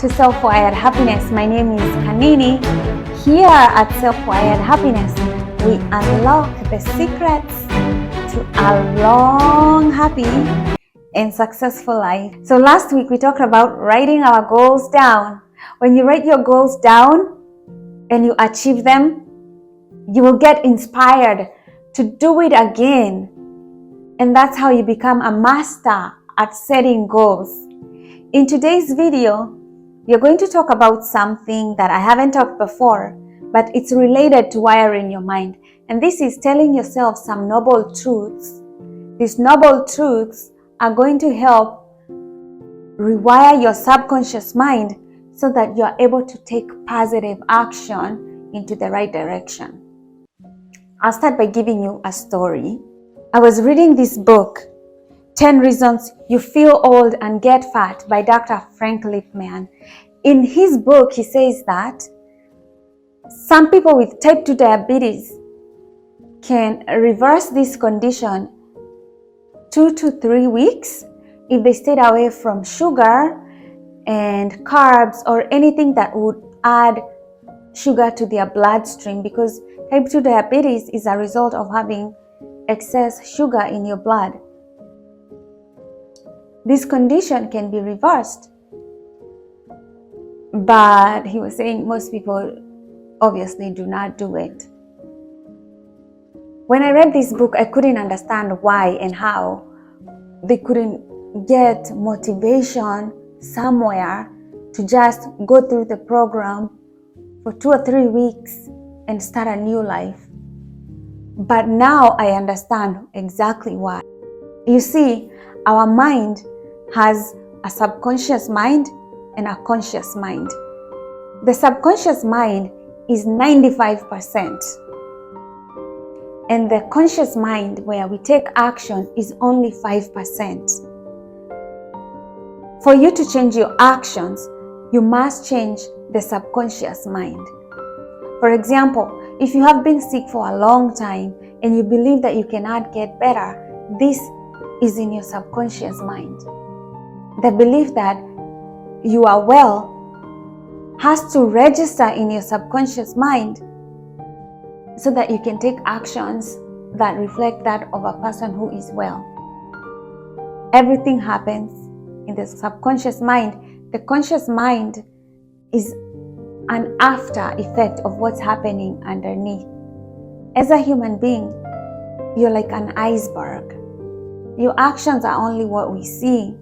to Self-Wired Happiness. My name is Kanini. Here at Self-Wired Happiness, we unlock the secrets to a long, happy, and successful life. So last week we talked about writing our goals down. When you write your goals down and you achieve them, you will get inspired to do it again. And that's how you become a master at setting goals. In today's video, you're going to talk about something that I haven't talked before, but it's related to wiring your mind. And this is telling yourself some noble truths. These noble truths are going to help rewire your subconscious mind so that you're able to take positive action into the right direction. I'll start by giving you a story. I was reading this book, 10 Reasons You Feel Old and Get Fat by Dr. Frank Lipman. In his book, he says that some people with type 2 diabetes can reverse this condition 2 to 3 weeks if they stayed away from sugar and carbs or anything that would add sugar to their bloodstream, because type 2 diabetes is a result of having excess sugar in your blood. This condition can be reversed, but he was saying most people obviously do not do it. When I read this book, I couldn't understand why and how they couldn't get motivation somewhere to just go through the program for 2 or 3 weeks and start a new life. But now I understand exactly why. You see, our mind has a subconscious mind and a conscious mind. The subconscious mind is 95%. And the conscious mind, where we take action, is only 5%. For you to change your actions, you must change the subconscious mind. For example, if you have been sick for a long time and you believe that you cannot get better, this is in your subconscious mind. The belief that you are well has to register in your subconscious mind so that you can take actions that reflect that of a person who is well. Everything happens in the subconscious mind. The conscious mind is an after effect of what's happening underneath. As a human being, you're like an iceberg. Your actions are only what we see.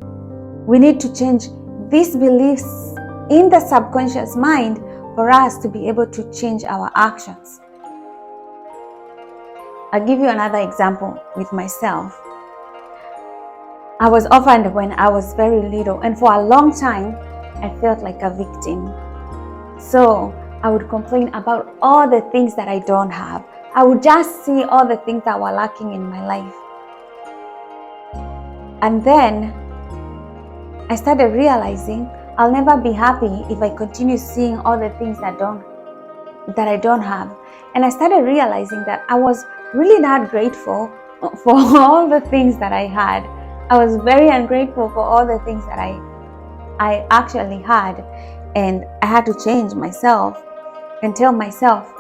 We need to change these beliefs in the subconscious mind for us to be able to change our actions. I'll give you another example with myself. I was orphaned when I was very little, and for a long time, I felt like a victim. So I would complain about all the things that I don't have. I would just see all the things that were lacking in my life. And then I started realizing I'll never be happy if I continue seeing all the things that I don't have. And I started realizing that I was really not grateful for all the things that I had. I was very ungrateful for all the things that I actually had. And I had to change myself and tell myself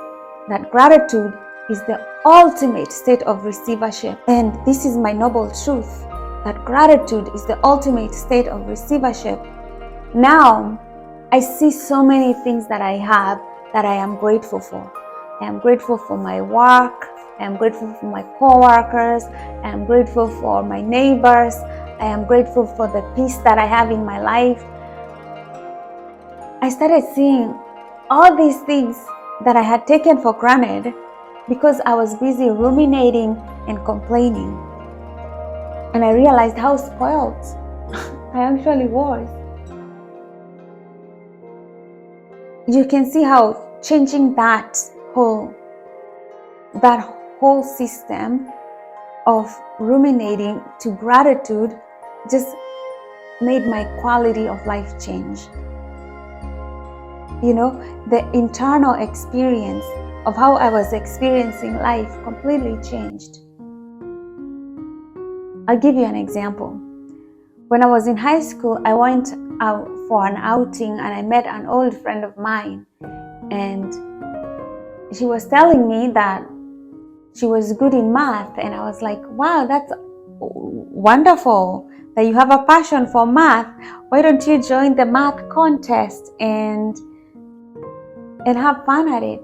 that gratitude is the ultimate state of receivership. And this is my noble truth, that gratitude is the ultimate state of receivership. Now, I see so many things that I have that I am grateful for. I am grateful for my work. I am grateful for my co-workers. I am grateful for my neighbors. I am grateful for the peace that I have in my life. I started seeing all these things that I had taken for granted because I was busy ruminating and complaining. And I realized how spoiled I actually was. You can see how changing that whole system of ruminating to gratitude just made my quality of life change. You know, the internal experience of how I was experiencing life completely changed. I'll give you an example. When I was in high school, I went out for an outing and I met an old friend of mine, and she was telling me that she was good in math, and I was like, wow, that's wonderful that you have a passion for math. Why don't you join the math contest and have fun at it?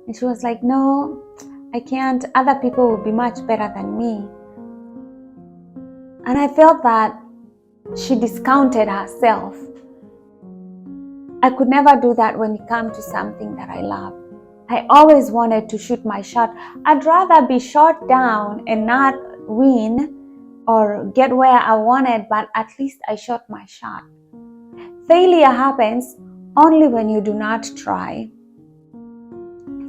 And she was like, no, I can't. Other people will be much better than me. And I felt that she discounted herself. I could never do that when it comes to something that I love. I always wanted to shoot my shot. I'd rather be shot down and not win or get where I wanted, but at least I shot my shot. Failure happens only when you do not try.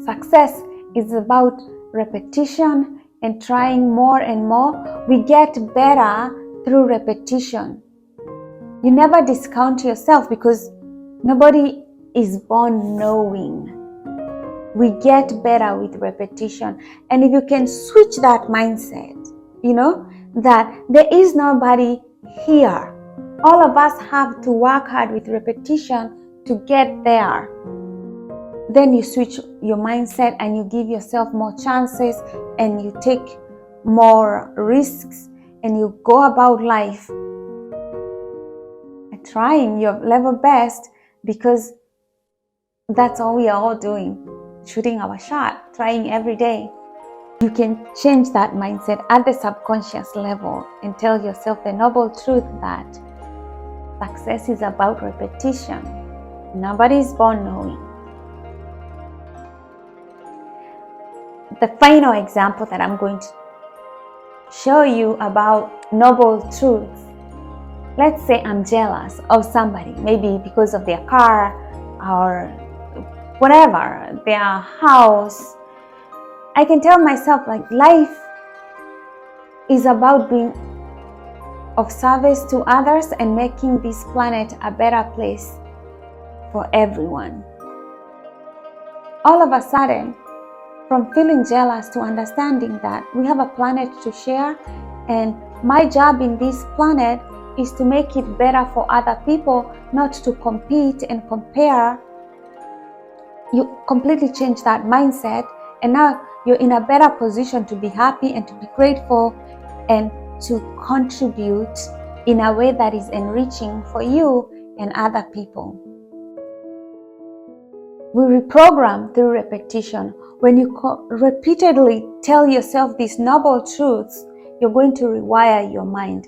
Success is about repetition and trying more and more. We get better through repetition. You never discount yourself because nobody is born knowing. We get better with repetition. And if you can switch that mindset, that there is nobody here. All of us have to work hard with repetition to get there. Then you switch your mindset and you give yourself more chances and you take more risks and you go about life trying your level best, because that's all we are all doing, shooting our shot, trying every day. You can change that mindset at the subconscious level and tell yourself the noble truth that success is about repetition. Nobody is born knowing. The final example that I'm going to show you about noble truths. Let's say I'm jealous of somebody, maybe because of their car or whatever, their house. I can tell myself, like, life is about being of service to others and making this planet a better place for everyone. All of a sudden, from feeling jealous to understanding that we have a planet to share, and my job in this planet is to make it better for other people, not to compete and compare. You completely change that mindset, and now you're in a better position to be happy and to be grateful and to contribute in a way that is enriching for you and other people. We reprogram through repetition. When you repeatedly tell yourself these noble truths, you're going to rewire your mind.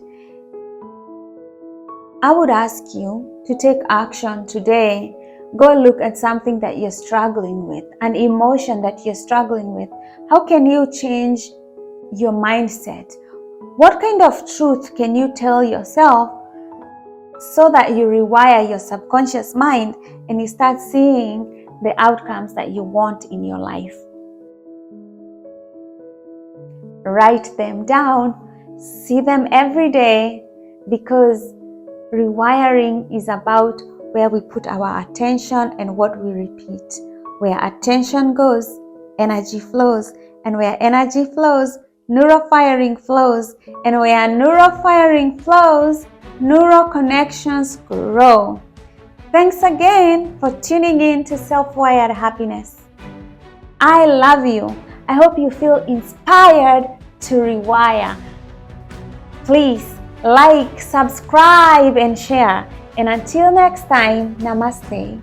I would ask you to take action today. Go look at something that you're struggling with, an emotion that you're struggling with. How can you change your mindset? What kind of truth can you tell yourself so that you rewire your subconscious mind and you start seeing the outcomes that you want in your life? Write them down, see them every day, because rewiring is about where we put our attention and what we repeat. Where attention goes, energy flows. And where energy flows, neurofiring flows. And where neurofiring flows, neural connections grow. Thanks again for tuning in to Self-Wired Happiness. I love you. I hope you feel inspired to rewire. Please like, subscribe, and share. And until next time, namaste.